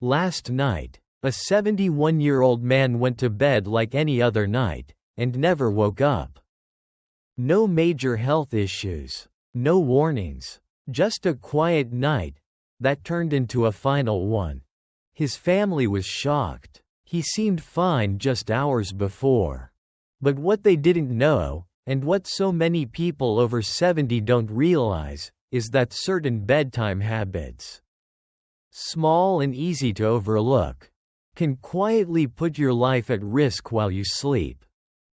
Last night, a 71-year-old man went to bed like any other night, and never woke up. No major health issues, no warnings, just a quiet night that turned into a final one. His family was shocked. He seemed fine just hours before. But what they didn't know, and what so many people over 70 don't realize, is that certain bedtime habits, small and easy to overlook, can quietly put your life at risk while you sleep.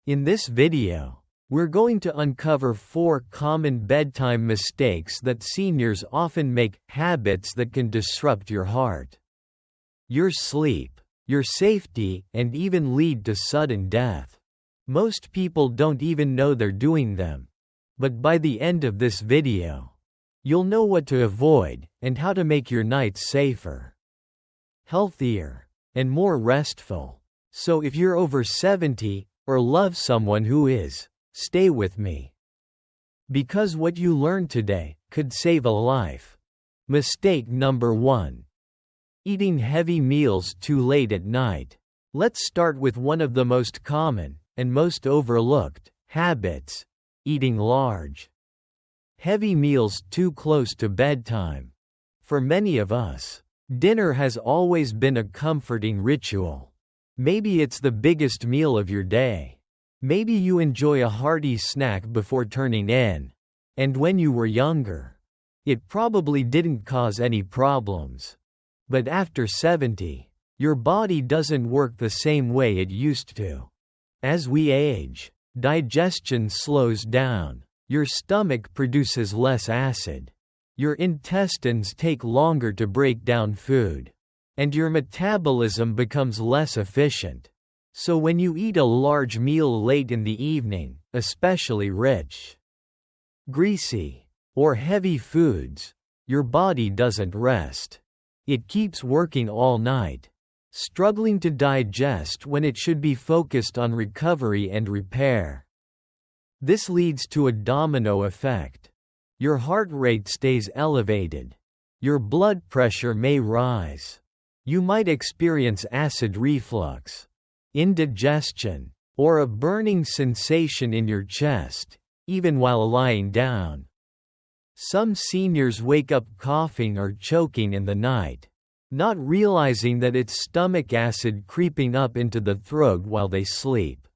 In this video, we're going to uncover 4 common bedtime mistakes that seniors often make, habits that can disrupt your heart, your sleep, your safety, and even lead to sudden death. Most people don't even know they're doing them. But by the end of this video, you'll know what to avoid, and how to make your nights safer, healthier, and more restful. So if you're over 70, or love someone who is, stay with me. Because what you learn today could save a life. Mistake number 1. Eating heavy meals too late at night. Let's start with one of the most common, and most overlooked, habits: eating large, heavy meals too close to bedtime. For many of us, dinner has always been a comforting ritual. Maybe it's the biggest meal of your day. Maybe you enjoy a hearty snack before turning in. And when you were younger, it probably didn't cause any problems. But after 70, your body doesn't work the same way it used to. As we age, digestion slows down, your stomach produces less acid, your intestines take longer to break down food, and your metabolism becomes less efficient. So when you eat a large meal late in the evening, especially rich, greasy, or heavy foods, your body doesn't rest. It keeps working all night, struggling to digest when it should be focused on recovery and repair. This leads to a domino effect. Your heart rate stays elevated. Your blood pressure may rise. You might experience acid reflux, indigestion, or a burning sensation in your chest, even while lying down. Some seniors wake up coughing or choking in the night, not realizing that it's stomach acid creeping up into the throat while they sleep.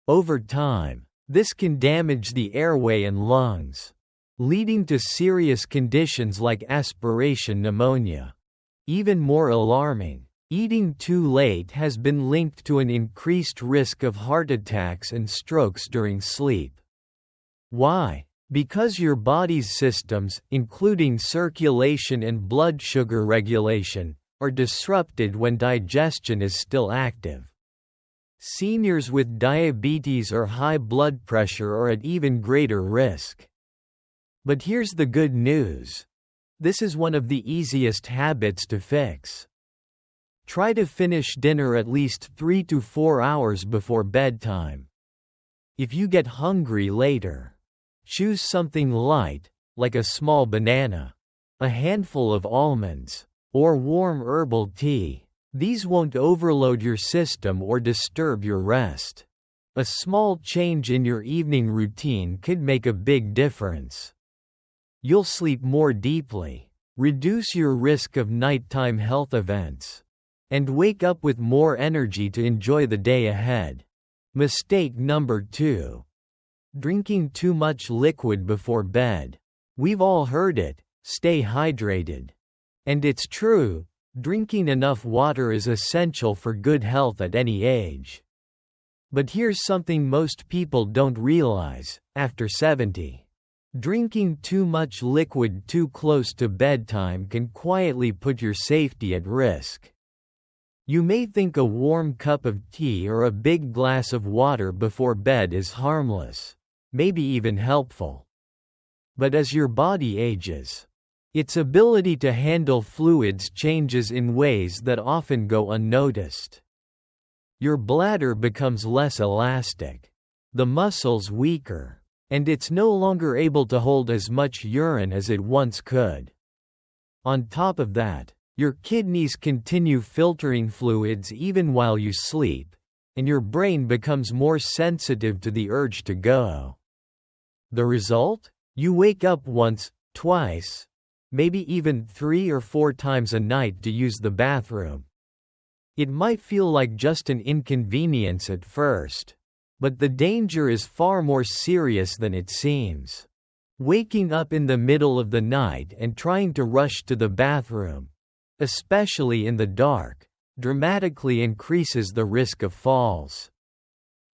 Over time, this can damage the airway and lungs, leading to serious conditions like aspiration pneumonia. Even more alarming, eating too late has been linked to an increased risk of heart attacks and strokes during sleep. Why? Because your body's systems, including circulation and blood sugar regulation, are disrupted when digestion is still active. Seniors with diabetes or high blood pressure are at even greater risk. But here's the good news. This is one of the easiest habits to fix. Try to finish dinner at least 3 to 4 hours before bedtime. If you get hungry later, choose something light, like a small banana, a handful of almonds, or warm herbal tea. These won't overload your system or disturb your rest. A small change in your evening routine could make a big difference. You'll sleep more deeply, reduce your risk of nighttime health events, and wake up with more energy to enjoy the day ahead. Mistake number 2. Drinking too much liquid before bed. We've all heard it, stay hydrated. And it's true, drinking enough water is essential for good health at any age. But here's something most people don't realize: after 70, drinking too much liquid too close to bedtime can quietly put your safety at risk. You may think a warm cup of tea or a big glass of water before bed is harmless, maybe even helpful. But as your body ages, its ability to handle fluids changes in ways that often go unnoticed. Your bladder becomes less elastic, the muscles weaker, and it's no longer able to hold as much urine as it once could. On top of that, Your kidneys continue filtering fluids even while you sleep, and your brain becomes more sensitive to the urge to go. The result? You wake up once, twice, maybe even 3 or 4 times a night to use the bathroom. It might feel like just an inconvenience at first, but the danger is far more serious than it seems. Waking up in the middle of the night and trying to rush to the bathroom, especially in the dark, dramatically increases the risk of falls.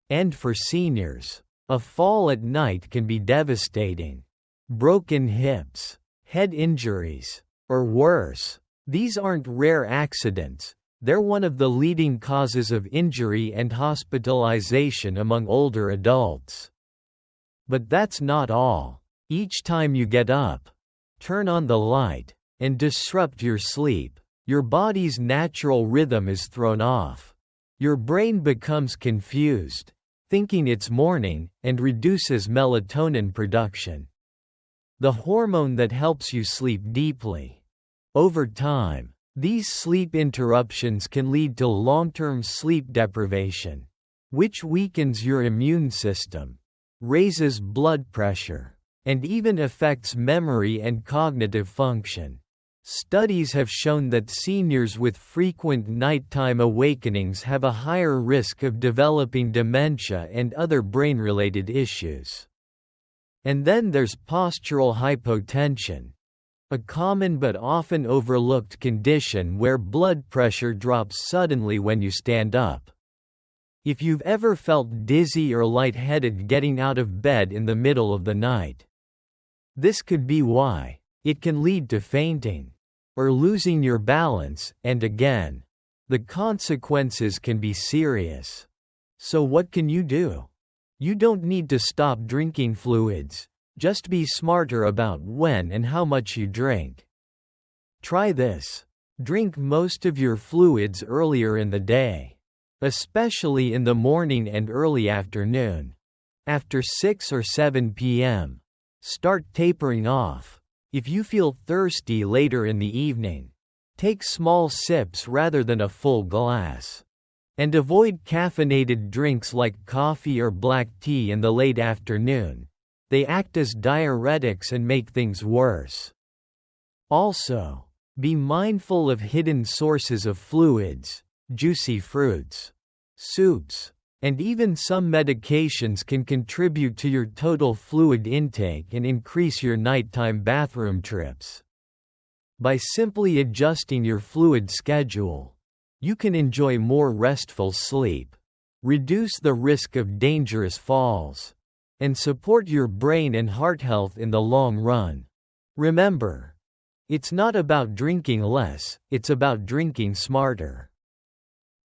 And for seniors, a fall at night can be devastating. Broken hips, head injuries, or worse. These aren't rare accidents, they're one of the leading causes of injury and hospitalization among older adults. But that's not all. Each time you get up, turn on the light, and disrupt your sleep, your body's natural rhythm is thrown off. Your brain becomes confused, thinking it's morning, and reduces melatonin production, the hormone that helps you sleep deeply. Over time, these sleep interruptions can lead to long-term sleep deprivation, which weakens your immune system, raises blood pressure, and even affects memory and cognitive function. Studies have shown that seniors with frequent nighttime awakenings have a higher risk of developing dementia and other brain-related issues. And then there's postural hypotension, a common but often overlooked condition where blood pressure drops suddenly when you stand up. If you've ever felt dizzy or lightheaded getting out of bed in the middle of the night, this could be why. It can lead to fainting, or losing your balance, and again, the consequences can be serious. So what can you do? You don't need to stop drinking fluids, just be smarter about when and how much you drink. Try this. Drink most of your fluids earlier in the day, especially in the morning and early afternoon. After 6 or 7 p.m., start tapering off. If you feel thirsty later in the evening, take small sips rather than a full glass. And avoid caffeinated drinks like coffee or black tea in the late afternoon. They act as diuretics and make things worse. Also, be mindful of hidden sources of fluids. Juicy fruits, soups, and even some medications can contribute to your total fluid intake and increase your nighttime bathroom trips. By simply adjusting your fluid schedule, you can enjoy more restful sleep, reduce the risk of dangerous falls, and support your brain and heart health in the long run. Remember, it's not about drinking less, it's about drinking smarter.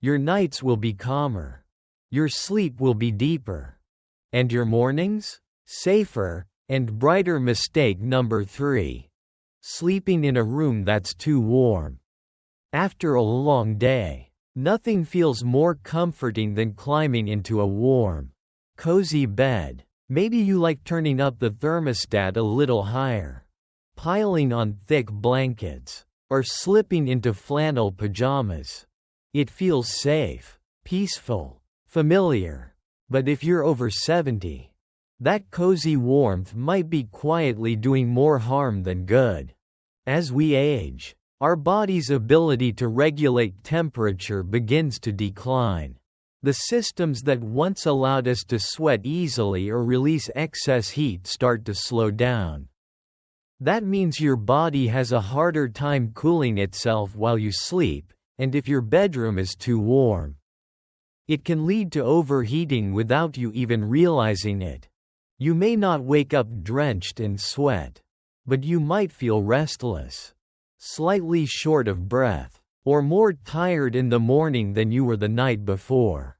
Your nights will be calmer. Your sleep will be deeper. And your mornings? Safer and brighter. Mistake number 3. Sleeping in a room that's too warm. After a long day, nothing feels more comforting than climbing into a warm, cozy bed. Maybe you like turning up the thermostat a little higher, piling on thick blankets, or slipping into flannel pajamas. It feels safe, peaceful, familiar. But if you're over 70, that cozy warmth might be quietly doing more harm than good. As we age, our body's ability to regulate temperature begins to decline. The systems that once allowed us to sweat easily or release excess heat start to slow down. That means your body has a harder time cooling itself while you sleep, and if your bedroom is too warm, it can lead to overheating without you even realizing it. You may not wake up drenched in sweat, but you might feel restless, slightly short of breath, or more tired in the morning than you were the night before.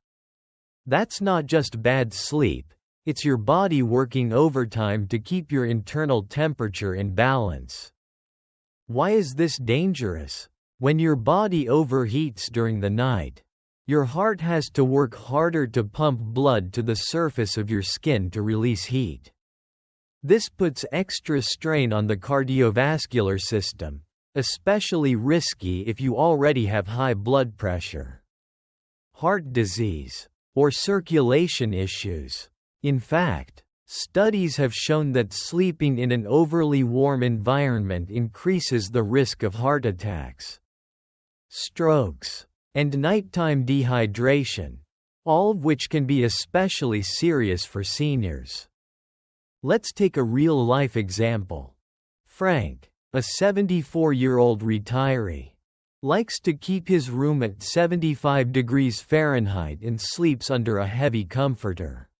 That's not just bad sleep, it's your body working overtime to keep your internal temperature in balance. Why is this dangerous? When your body overheats during the night, your heart has to work harder to pump blood to the surface of your skin to release heat. This puts extra strain on the cardiovascular system, especially risky if you already have high blood pressure, heart disease, or circulation issues. In fact, studies have shown that sleeping in an overly warm environment increases the risk of heart attacks, strokes, and nighttime dehydration, all of which can be especially serious for seniors. Let's take a real-life example. Frank, a 74-year-old retiree, likes to keep his room at 75 degrees Fahrenheit and sleeps under a heavy comforter.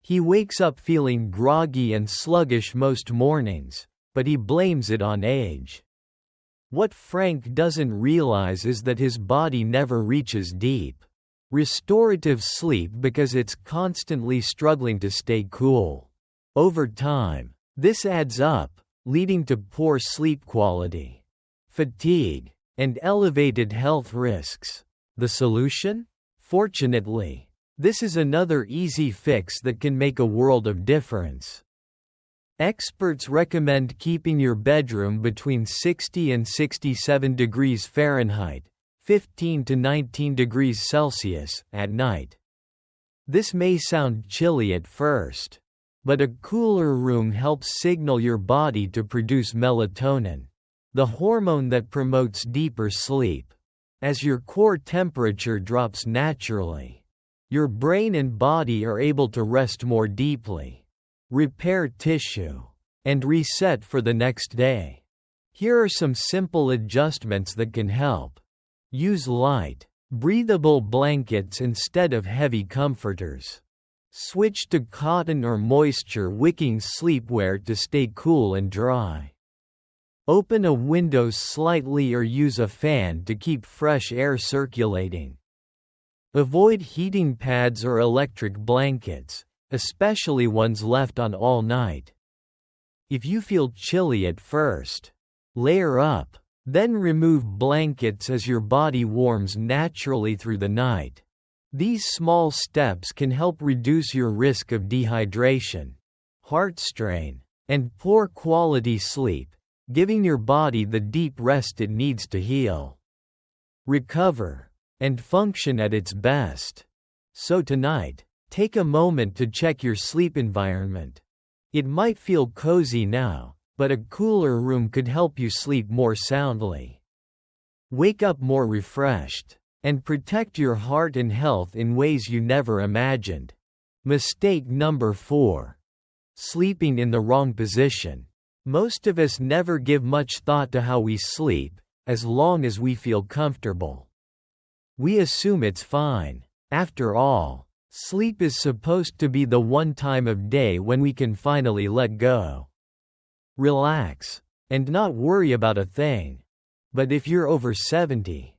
He wakes up feeling groggy and sluggish most mornings, but he blames it on age. What Frank doesn't realize is that his body never reaches deep, restorative sleep because it's constantly struggling to stay cool. Over time, this adds up, leading to poor sleep quality, fatigue, and elevated health risks. The solution? Fortunately, this is another easy fix that can make a world of difference. Experts recommend keeping your bedroom between 60 and 67 degrees Fahrenheit, 15 to 19 degrees Celsius, at night. This may sound chilly at first, but a cooler room helps signal your body to produce melatonin, the hormone that promotes deeper sleep. As your core temperature drops naturally, your brain and body are able to rest more deeply, repair tissue, and reset for the next day. Here are some simple adjustments that can help. Use light, breathable blankets instead of heavy comforters. Switch to cotton or moisture-wicking sleepwear to stay cool and dry. Open a window slightly or use a fan to keep fresh air circulating. Avoid heating pads or electric blankets, especially ones left on all night. If you feel chilly at first, layer up, then remove blankets as your body warms naturally through the night. These small steps can help reduce your risk of dehydration, heart strain, and poor quality sleep, giving your body the deep rest it needs to heal, recover, and function at its best. So tonight, take a moment to check your sleep environment. It might feel cozy now, but a cooler room could help you sleep more soundly, wake up more refreshed, and protect your heart and health in ways you never imagined. Mistake number 4. Sleeping in the wrong position. Most of us never give much thought to how we sleep, as long as we feel comfortable. We assume it's fine. After all, sleep is supposed to be the one time of day when we can finally let go, relax, and not worry about a thing. But if you're over 70,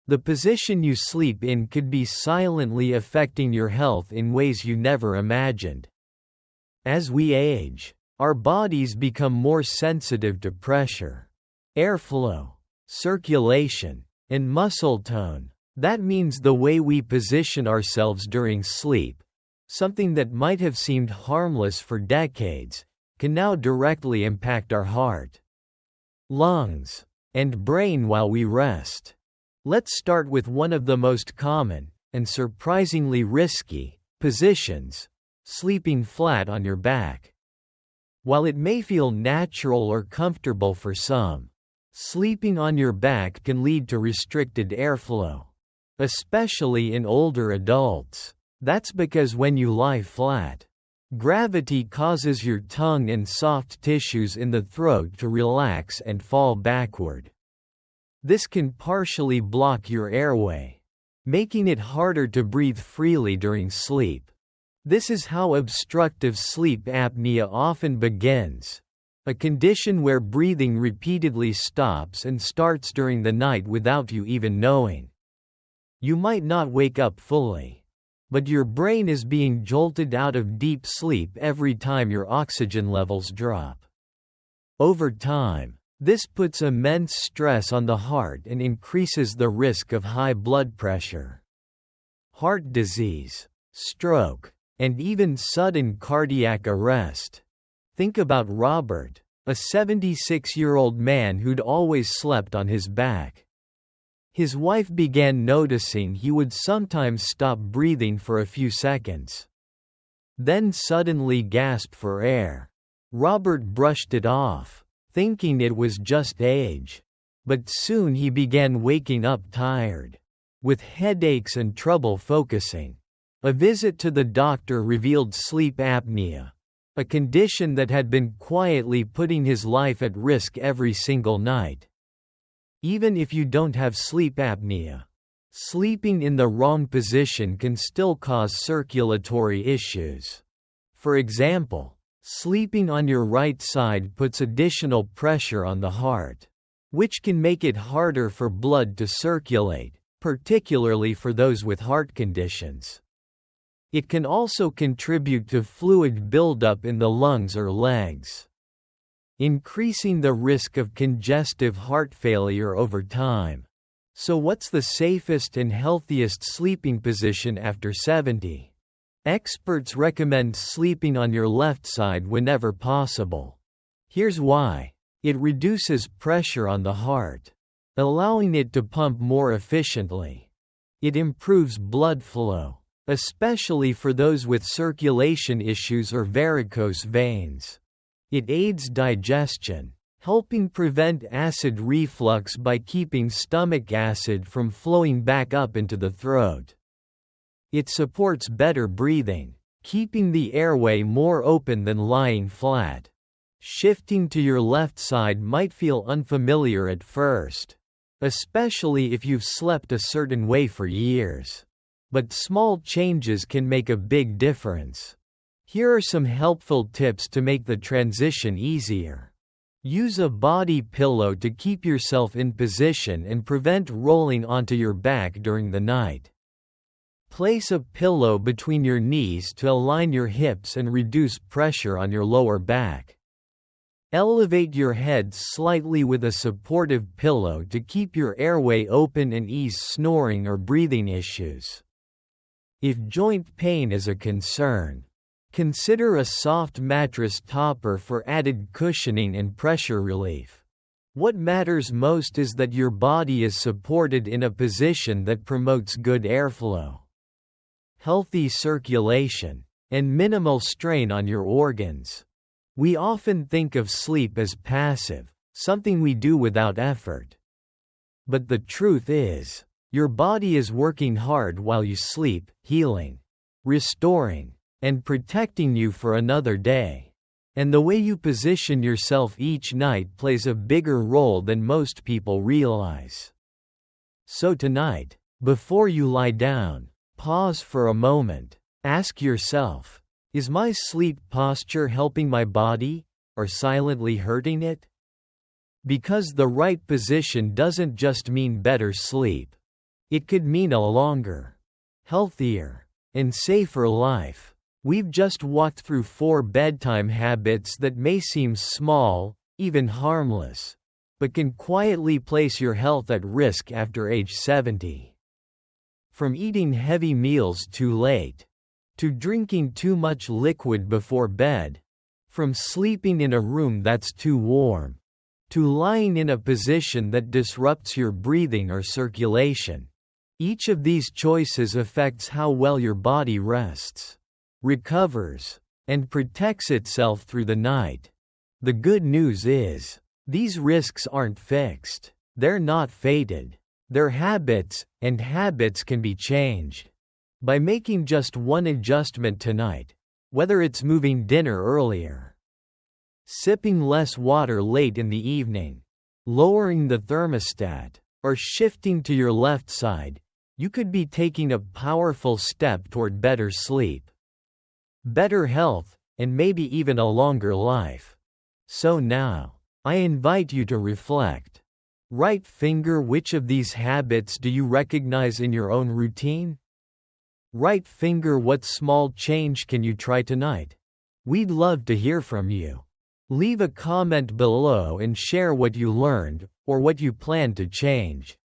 the position you sleep in could be silently affecting your health in ways you never imagined. As we age, our bodies become more sensitive to pressure, airflow, circulation, and muscle tone. That means the way we position ourselves during sleep, something that might have seemed harmless for decades, can now directly impact our heart, lungs, and brain while we rest. Let's start with one of the most common, and surprisingly risky, positions: sleeping flat on your back. While it may feel natural or comfortable for some, sleeping on your back can lead to restricted airflow, especially in older adults. That's because when you lie flat, gravity causes your tongue and soft tissues in the throat to relax and fall backward. This can partially block your airway, making it harder to breathe freely during sleep. This is how obstructive sleep apnea often begins, a condition where breathing repeatedly stops and starts during the night without you even knowing. You might not wake up fully, but your brain is being jolted out of deep sleep every time your oxygen levels drop. Over time, this puts immense stress on the heart and increases the risk of high blood pressure, heart disease, stroke, and even sudden cardiac arrest. Think about Robert, a 76-year-old man who'd always slept on his back. His wife began noticing he would sometimes stop breathing for a few seconds, then suddenly gasp for air. Robert brushed it off, thinking it was just age. But soon he began waking up tired, with headaches and trouble focusing. A visit to the doctor revealed sleep apnea, a condition that had been quietly putting his life at risk every single night. Even if you don't have sleep apnea, sleeping in the wrong position can still cause circulatory issues. For example, sleeping on your right side puts additional pressure on the heart, which can make it harder for blood to circulate, particularly for those with heart conditions. It can also contribute to fluid buildup in the lungs or legs, increasing the risk of congestive heart failure over time. So what's the safest and healthiest sleeping position after 70? Experts recommend sleeping on your left side whenever possible. Here's why. It reduces pressure on the heart, allowing it to pump more efficiently. It improves blood flow, especially for those with circulation issues or varicose veins. It aids digestion, helping prevent acid reflux by keeping stomach acid from flowing back up into the throat. It supports better breathing, keeping the airway more open than lying flat. Shifting to your left side might feel unfamiliar at first, especially if you've slept a certain way for years. But small changes can make a big difference. Here are some helpful tips to make the transition easier. Use a body pillow to keep yourself in position and prevent rolling onto your back during the night. Place a pillow between your knees to align your hips and reduce pressure on your lower back. Elevate your head slightly with a supportive pillow to keep your airway open and ease snoring or breathing issues. If joint pain is a concern, consider a soft mattress topper for added cushioning and pressure relief. What matters most is that your body is supported in a position that promotes good airflow, healthy circulation, and minimal strain on your organs. We often think of sleep as passive, something we do without effort. But the truth is, your body is working hard while you sleep, healing, restoring, and protecting you for another day. And the way you position yourself each night plays a bigger role than most people realize. So tonight, before you lie down, pause for a moment. Ask yourself, is my sleep posture helping my body, or silently hurting it? Because the right position doesn't just mean better sleep. It could mean a longer, healthier, and safer life. We've just walked through 4 bedtime habits that may seem small, even harmless, but can quietly place your health at risk after age 70. From eating heavy meals too late, to drinking too much liquid before bed, from sleeping in a room that's too warm, to lying in a position that disrupts your breathing or circulation. Each of these choices affects how well your body rests, recovers, and protects itself through the night. The good news is, these risks aren't fixed. They're not fated. They're habits, and habits can be changed. By making just one adjustment tonight, whether it's moving dinner earlier, sipping less water late in the evening, lowering the thermostat, or shifting to your left side, you could be taking a powerful step toward better sleep, better health, and maybe even a longer life. So now, I invite you to reflect. Right finger, which of these habits do you recognize in your own routine? Right finger, what small change can you try tonight? We'd love to hear from you. Leave a comment below and share what you learned, or what you plan to change.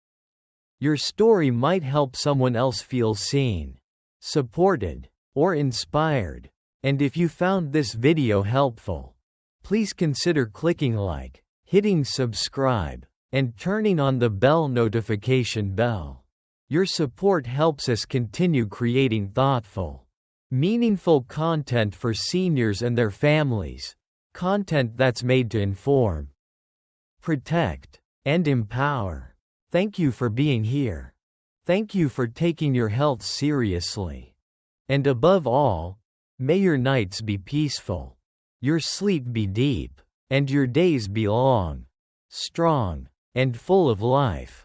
Your story might help someone else feel seen, supported, or inspired. And if you found this video helpful, Please consider clicking like, hitting subscribe, and turning on the bell notification bell. Your support helps us continue creating thoughtful, meaningful content for seniors and their families, content that's made to inform, protect, and empower. Thank you for being here. Thank you for taking your health seriously. And above all, may your nights be peaceful, your sleep be deep, and your days be long, strong, and full of life.